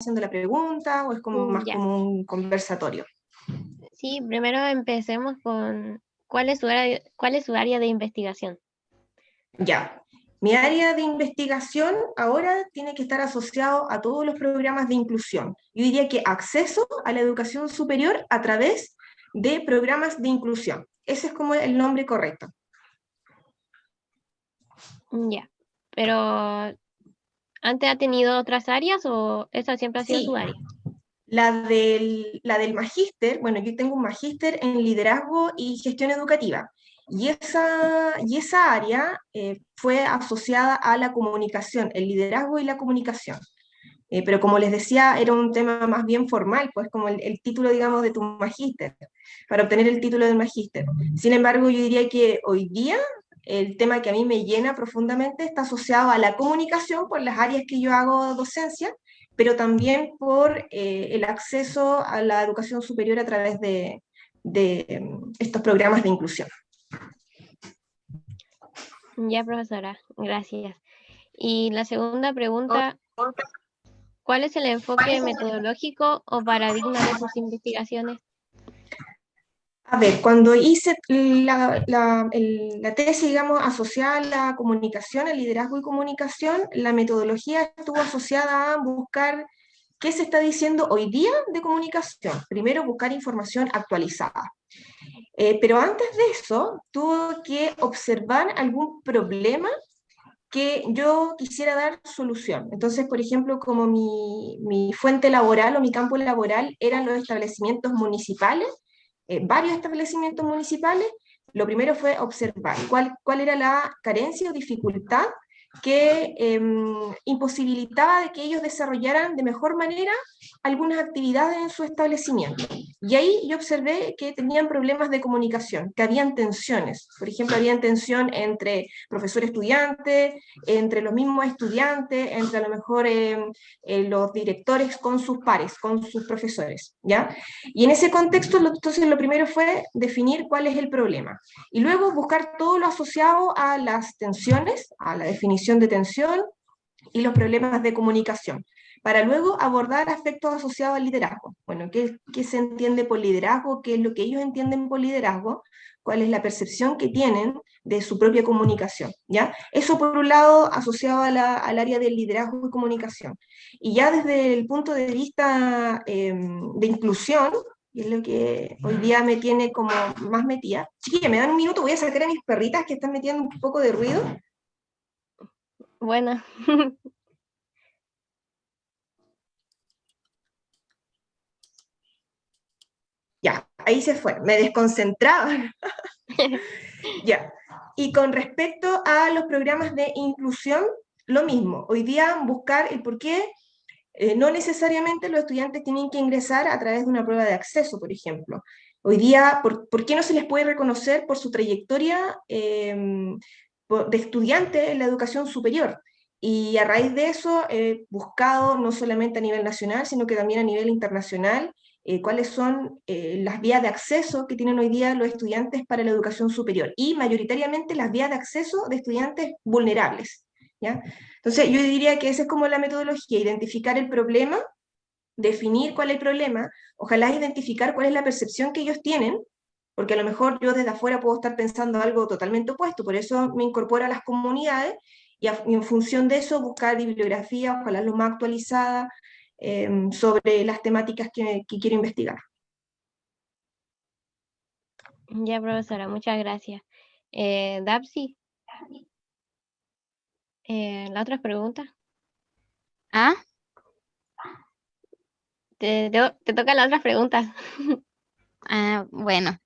haciendo la pregunta o es como más Ya. como un conversatorio? Sí, primero empecemos con cuál es su área de investigación. Ya. Mi área de investigación ahora tiene que estar asociado a todos los programas de inclusión. Yo diría que acceso a la educación superior a través de programas de inclusión. Ese es como el nombre correcto. Ya. Pero, ¿antes ha tenido otras áreas o esa siempre ha sido Sí, su área? la del magíster, bueno, yo tengo un magíster en liderazgo y gestión educativa. Y esa área fue asociada a la comunicación, el liderazgo y la comunicación. Pero como les decía, era un tema más bien formal, pues como el título, digamos, de tu magíster, para obtener el título del magíster. Sin embargo, yo diría que hoy día el tema que a mí me llena profundamente está asociado a la comunicación por las áreas que yo hago docencia, pero también por el acceso a la educación superior a través de estos programas de inclusión. Ya, profesora, gracias. Y la segunda pregunta, ¿cuál es el enfoque metodológico o paradigma de sus investigaciones? A ver, cuando hice la tesis, digamos, asociada a la comunicación, al liderazgo y comunicación, la metodología estuvo asociada a buscar qué se está diciendo hoy día de comunicación. Primero, buscar información actualizada. Pero antes de eso, tuve que observar algún problema que yo quisiera dar solución. Entonces, por ejemplo, como mi fuente laboral o mi campo laboral eran los establecimientos municipales, varios establecimientos municipales, lo primero fue observar cuál era la carencia o dificultad que imposibilitaba de que ellos desarrollaran de mejor manera algunas actividades en su establecimiento. Y ahí yo observé que tenían problemas de comunicación, que habían tensiones. Por ejemplo, había tensión entre profesor-estudiante, entre los mismos estudiantes, entre a lo mejor los directores con sus pares, con sus profesores, ¿ya? Y en ese contexto, entonces lo primero fue definir cuál es el problema. Y luego buscar todo lo asociado a las tensiones, a la definición de tensión y los problemas de comunicación, para luego abordar aspectos asociados al liderazgo. Bueno, ¿qué se entiende por liderazgo? ¿Qué es lo que ellos entienden por liderazgo? ¿Cuál es la percepción que tienen de su propia comunicación? ¿Ya? Eso por un lado asociado al área del liderazgo y comunicación. Y ya desde el punto de vista de inclusión, que es lo que hoy día me tiene como más metida. Chiquilla, ¿me dan un minuto? Voy a sacar a mis perritas que están metiendo un poco de ruido. Bueno, Ya, ahí se fue, me desconcentraban. Ya. Y con respecto a los programas de inclusión, lo mismo. Hoy día buscar el por qué no necesariamente los estudiantes tienen que ingresar a través de una prueba de acceso, por ejemplo. Hoy día, ¿por qué no se les puede reconocer por su trayectoria de estudiante en la educación superior? Y a raíz de eso he buscado, no solamente a nivel nacional, sino que también a nivel internacional, cuáles son las vías de acceso que tienen hoy día los estudiantes para la educación superior, y mayoritariamente las vías de acceso de estudiantes vulnerables, ¿ya? Entonces, yo diría que esa es como la metodología: identificar el problema, definir cuál es el problema, ojalá identificar cuál es la percepción que ellos tienen, porque a lo mejor yo desde afuera puedo estar pensando algo totalmente opuesto, por eso me incorporo a las comunidades y en función de eso buscar bibliografía, ojalá lo más actualizada, sobre las temáticas que quiero investigar. ya, profesora, muchas gracias. Dapsi, la otra pregunta. Ah, Te toca la otra pregunta. bueno.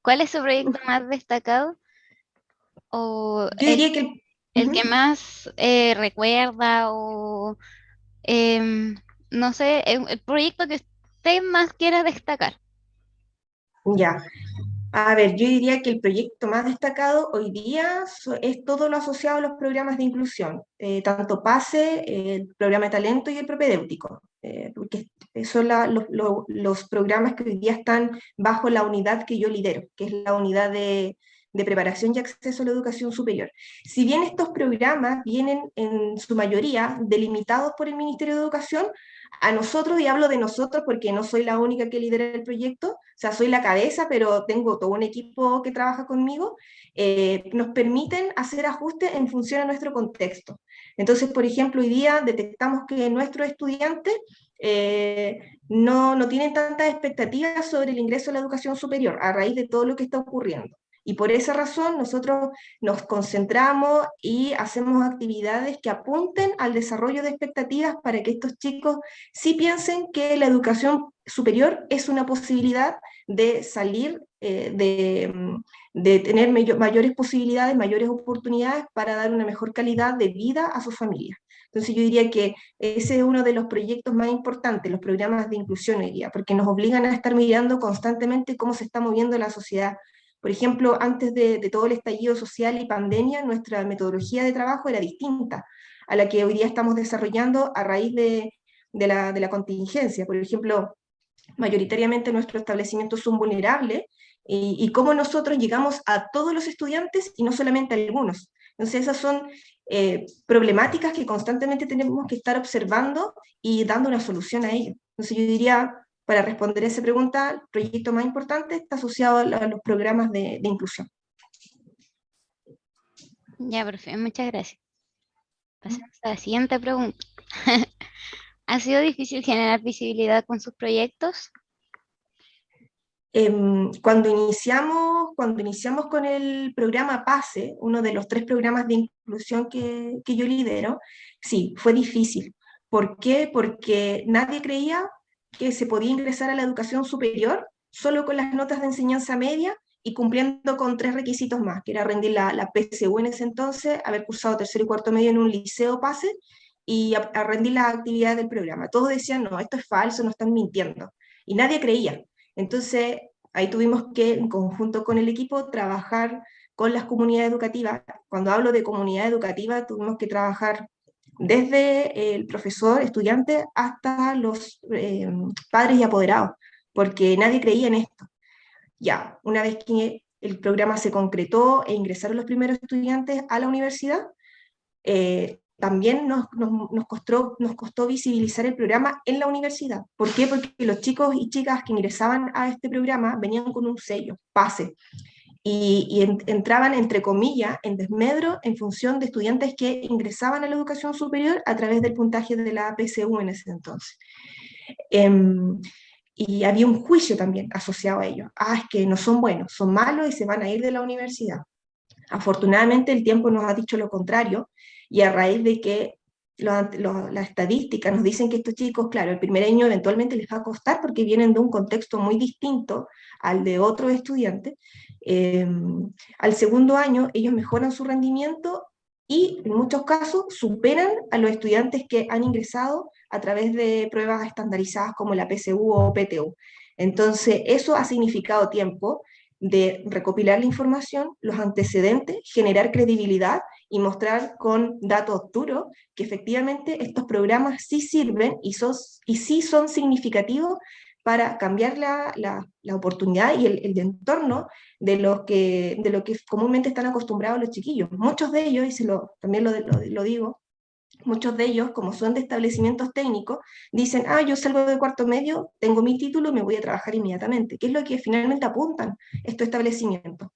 ¿Cuál es su proyecto más destacado o Yo diría que el que más recuerda o em, no sé, el proyecto que usted más quiera destacar? ya. A ver, yo diría que el proyecto más destacado hoy día es todo lo asociado a los programas de inclusión, tanto PASE, el programa de talento y el propedéutico, porque son los programas que hoy día están bajo la unidad que yo lidero, que es la unidad de preparación y acceso a la educación superior. Si bien estos programas vienen en su mayoría delimitados por el Ministerio de Educación, a nosotros, y hablo de nosotros porque no soy la única que lidera el proyecto, o sea, soy la cabeza, pero tengo todo un equipo que trabaja conmigo, nos permiten hacer ajustes en función a nuestro contexto. Entonces, por ejemplo, hoy día detectamos que nuestros estudiantes no tienen tantas expectativas sobre el ingreso a la educación superior a raíz de todo lo que está ocurriendo. Y por esa razón nosotros nos concentramos y hacemos actividades que apunten al desarrollo de expectativas para que estos chicos sí piensen que la educación superior es una posibilidad de salir, de tener mayores posibilidades, mayores oportunidades para dar una mejor calidad de vida a sus familias. Entonces yo diría que ese es uno de los proyectos más importantes, los programas de inclusión hoy día, porque nos obligan a estar mirando constantemente cómo se está moviendo la sociedad. Por ejemplo, antes de todo el estallido social y pandemia, nuestra metodología de trabajo era distinta a la que hoy día estamos desarrollando a raíz de la contingencia. Por ejemplo, mayoritariamente nuestros establecimientos son vulnerables y cómo nosotros llegamos a todos los estudiantes y no solamente a algunos. Entonces esas son problemáticas que constantemente tenemos que estar observando y dando una solución a ello. Entonces yo diría, para responder a esa pregunta, el proyecto más importante está asociado a los programas de inclusión. Ya, profe, muchas gracias. Pasamos a la siguiente pregunta. ¿Ha sido difícil generar visibilidad con sus proyectos? Cuando iniciamos con el programa PASE, uno de los 3 programas de inclusión que yo lidero, sí, fue difícil. ¿Por qué? Porque nadie creía que se podía ingresar a la educación superior solo con las notas de enseñanza media y cumpliendo con 3 requisitos más, que era rendir la PSU en ese entonces, haber cursado tercero y cuarto medio en un liceo PASE y a rendir las actividades del programa. Todos decían, no, esto es falso, no están mintiendo. Y nadie creía. Entonces, ahí tuvimos que, en conjunto con el equipo, trabajar con las comunidades educativas. Cuando hablo de comunidad educativa, tuvimos que trabajar desde el profesor, estudiante, hasta los padres y apoderados, porque nadie creía en esto. Ya, una vez que el programa se concretó e ingresaron los primeros estudiantes a la universidad, también nos costó visibilizar el programa en la universidad. ¿Por qué? Porque los chicos y chicas que ingresaban a este programa venían con un sello, PASE, y entraban, entre comillas, en desmedro en función de estudiantes que ingresaban a la educación superior a través del puntaje de la PSU en ese entonces. Y había un juicio también asociado a ellos. Ah, es que no son buenos, son malos y se van a ir de la universidad. Afortunadamente el tiempo nos ha dicho lo contrario y a raíz de que las estadísticas nos dicen que estos chicos, claro, el primer año eventualmente les va a costar porque vienen de un contexto muy distinto al de otros estudiantes. Al segundo año ellos mejoran su rendimiento y en muchos casos superan a los estudiantes que han ingresado a través de pruebas estandarizadas como la PSU o PTU. Entonces, eso ha significado tiempo de recopilar la información, los antecedentes, generar credibilidad y mostrar con datos duros que efectivamente estos programas sí sirven y sí son significativos para cambiar la oportunidad y el entorno de lo que comúnmente están acostumbrados los chiquillos. Muchos de ellos, y también lo digo, muchos de ellos, como son de establecimientos técnicos, dicen, ah, yo salgo de cuarto medio, tengo mi título, me voy a trabajar inmediatamente, que es lo que finalmente apuntan estos establecimientos.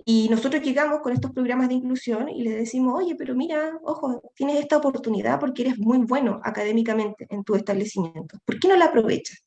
Y nosotros llegamos con estos programas de inclusión y les decimos, oye, pero mira, ojo, tienes esta oportunidad porque eres muy bueno académicamente en tu establecimiento. ¿Por qué no la aprovechas?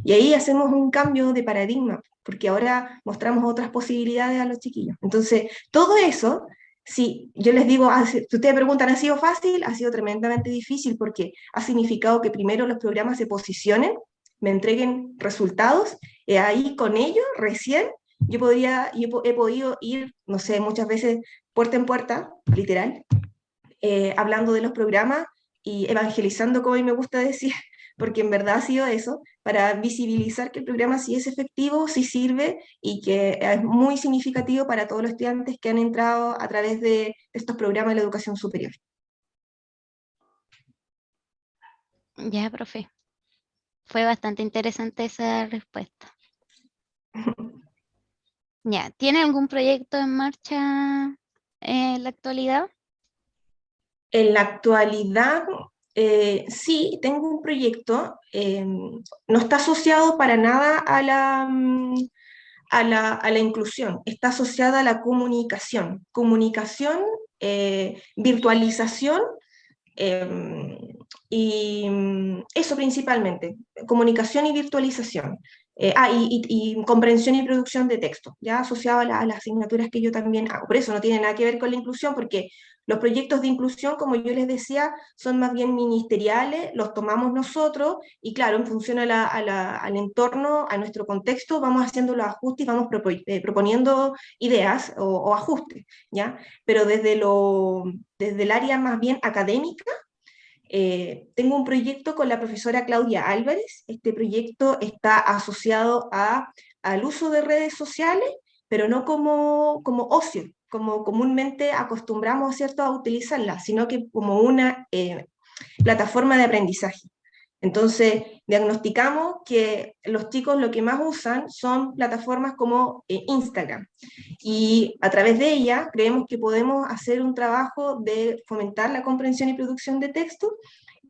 Y ahí hacemos un cambio de paradigma, porque ahora mostramos otras posibilidades a los chiquillos. Entonces, todo eso, si yo les digo, si ustedes preguntan, ¿ha sido fácil? Ha sido tremendamente difícil porque ha significado que primero los programas se posicionen, me entreguen resultados, y ahí con ellos recién he podido ir, no sé, muchas veces puerta en puerta, literal, hablando de los programas y evangelizando, como a mí me gusta decir, porque en verdad ha sido eso, para visibilizar que el programa sí es efectivo, sí sirve y que es muy significativo para todos los estudiantes que han entrado a través de estos programas de la educación superior. Ya, profe. Fue bastante interesante esa respuesta. Ya, ¿tiene algún proyecto en marcha en la actualidad? En la actualidad, Sí, tengo un proyecto, no está asociado para nada a la inclusión, está asociada a la comunicación, virtualización, eh, y eso principalmente, comunicación y virtualización. Y comprensión y producción de texto, ya asociado a las asignaturas que yo también hago. Por eso no tiene nada que ver con la inclusión, porque los proyectos de inclusión, como yo les decía, son más bien ministeriales, los tomamos nosotros, y claro, en función al entorno, a nuestro contexto, vamos haciendo los ajustes y vamos proponiendo ideas o ajustes, ¿ya? Pero desde el área más bien académica, tengo un proyecto con la profesora Claudia Álvarez. Este proyecto está asociado al uso de redes sociales, pero no como ocio, como comúnmente acostumbramos, ¿cierto?, a utilizarlas, sino que como una plataforma de aprendizaje. Entonces, diagnosticamos que los chicos lo que más usan son plataformas como Instagram. Y a través de ella creemos que podemos hacer un trabajo de fomentar la comprensión y producción de texto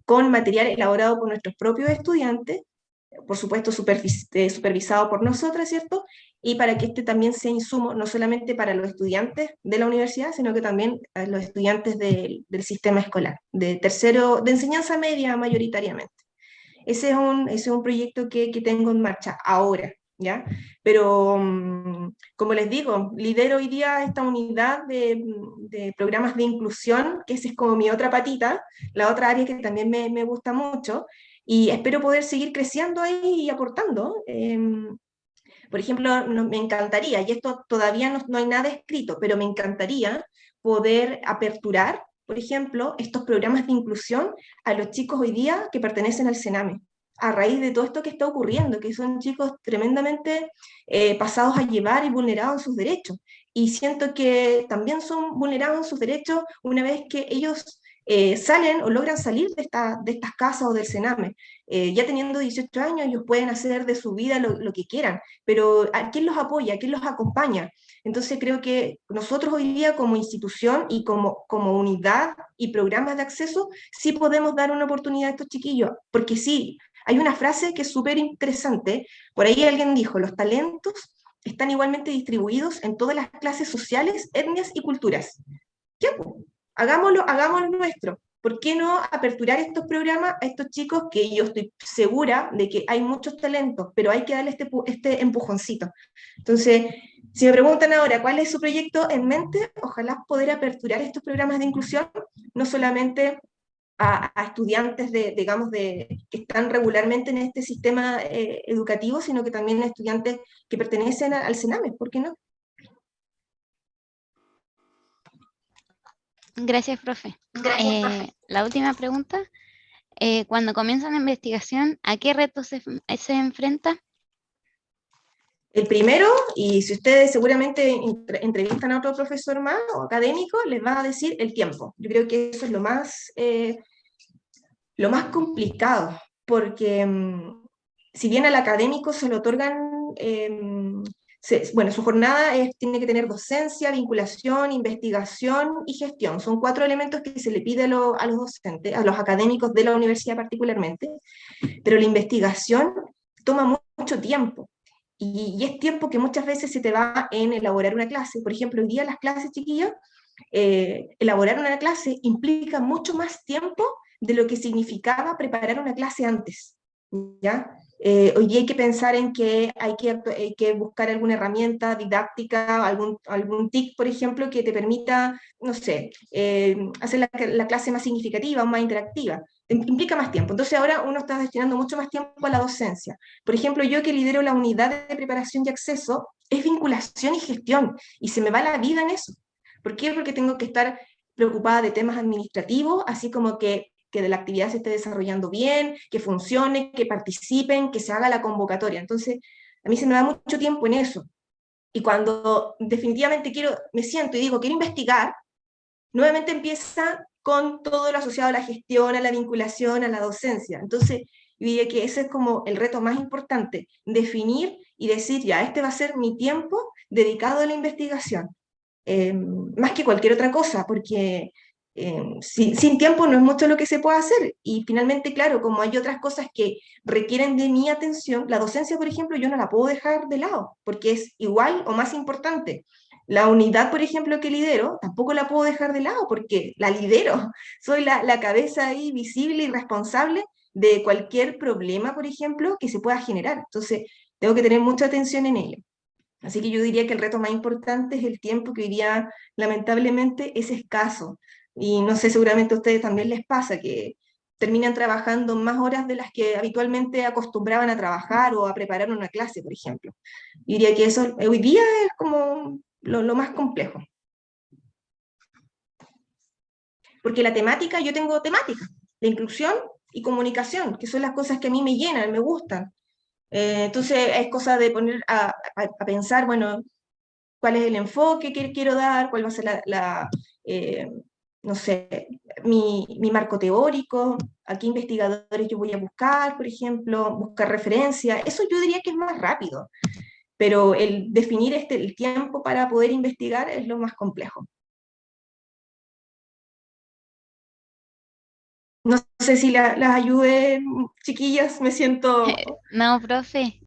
con material elaborado por nuestros propios estudiantes, por supuesto supervisado por nosotras, ¿cierto? Y para que este también sea insumo no solamente para los estudiantes de la universidad, sino que también a los estudiantes del sistema escolar, de tercero, de enseñanza media mayoritariamente. Ese es un proyecto que tengo en marcha ahora, ¿ya? Pero, como les digo, lidero hoy día esta unidad de programas de inclusión, que esa es como mi otra patita, la otra área que también me gusta mucho, y espero poder seguir creciendo ahí y aportando. Por ejemplo, me encantaría, y esto todavía no hay nada escrito, pero me encantaría poder aperturar, por ejemplo, estos programas de inclusión a los chicos hoy día que pertenecen al Sename, a raíz de todo esto que está ocurriendo, que son chicos tremendamente pasados a llevar y vulnerados en sus derechos. Y siento que también son vulnerados en sus derechos una vez que ellos salen o logran salir de estas casas o del Sename. Ya teniendo 18 años, ellos pueden hacer de su vida lo que quieran, pero ¿a quién los apoya? ¿Quién los acompaña? Entonces creo que nosotros hoy día como institución y como unidad y programas de acceso, sí podemos dar una oportunidad a estos chiquillos, porque sí, hay una frase que es súper interesante, por ahí alguien dijo, los talentos están igualmente distribuidos en todas las clases sociales, etnias y culturas. Ya, pues, hagámoslo nuestro. ¿Por qué no aperturar estos programas a estos chicos que yo estoy segura de que hay muchos talentos, pero hay que darle este empujoncito? Entonces, si me preguntan ahora cuál es su proyecto en mente, ojalá poder aperturar estos programas de inclusión, no solamente a estudiantes digamos, que están regularmente en este sistema educativo, sino que también a estudiantes que pertenecen al Sename, ¿por qué no? Gracias, profe. La última pregunta. Cuando comienza la investigación, ¿a qué retos se enfrenta? El primero, y si ustedes seguramente entrevistan a otro profesor más o académico, les va a decir el tiempo. Yo creo que eso es lo más complicado, porque si bien al académico se le otorgan, bueno, su jornada tiene que tener docencia, vinculación, investigación y gestión. Son 4 elementos que se le pide a los docentes, a los académicos de la universidad particularmente, pero la investigación toma mucho tiempo. Y es tiempo que muchas veces se te va en elaborar una clase. Por ejemplo, hoy día las clases, chiquillos, elaborar una clase implica mucho más tiempo de lo que significaba preparar una clase antes, ¿ya? Hoy día hay que pensar en que hay que buscar alguna herramienta didáctica, algún TIC, por ejemplo, que te permita, no sé, hacer la clase más significativa o más interactiva. Implica más tiempo. Entonces ahora uno está destinando mucho más tiempo a la docencia. Por ejemplo, yo que lidero la unidad de preparación y acceso, es vinculación y gestión, y se me va la vida en eso. ¿Por qué? Porque tengo que estar preocupada de temas administrativos, así como que de la actividad se esté desarrollando bien, que funcione, que participen, que se haga la convocatoria. Entonces, a mí se me da mucho tiempo en eso. Y cuando definitivamente me siento y digo, quiero investigar, nuevamente empieza con todo lo asociado a la gestión, a la vinculación, a la docencia. Entonces, yo diría que ese es como el reto más importante, definir y decir, ya, este va a ser mi tiempo dedicado a la investigación. Más que cualquier otra cosa, porque sin tiempo no es mucho lo que se puede hacer. Y finalmente, claro, como hay otras cosas que requieren de mi atención, la docencia, por ejemplo, yo no la puedo dejar de lado, porque es igual o más importante. La unidad, por ejemplo, que lidero, tampoco la puedo dejar de lado, porque la lidero. Soy la cabeza ahí visible y responsable de cualquier problema, por ejemplo, que se pueda generar. Entonces, tengo que tener mucha atención en ello. Así que yo diría que el reto más importante es el tiempo, que hoy día lamentablemente es escaso. Y no sé, seguramente a ustedes también les pasa que terminan trabajando más horas de las que habitualmente acostumbraban a trabajar o a preparar una clase, por ejemplo. Yo diría que eso hoy día es como lo más complejo. Porque la temática, yo tengo temática, la inclusión y comunicación, que son las cosas que a mí me llenan, me gustan. Entonces es cosa de poner a pensar, bueno, cuál es el enfoque que quiero dar, cuál va a ser eh, no sé, mi marco teórico, a qué investigadores yo voy a buscar, por ejemplo, buscar referencia. Eso yo diría que es más rápido, pero el definir el tiempo para poder investigar es lo más complejo. No sé si las ayude, chiquillas, me siento No, profe.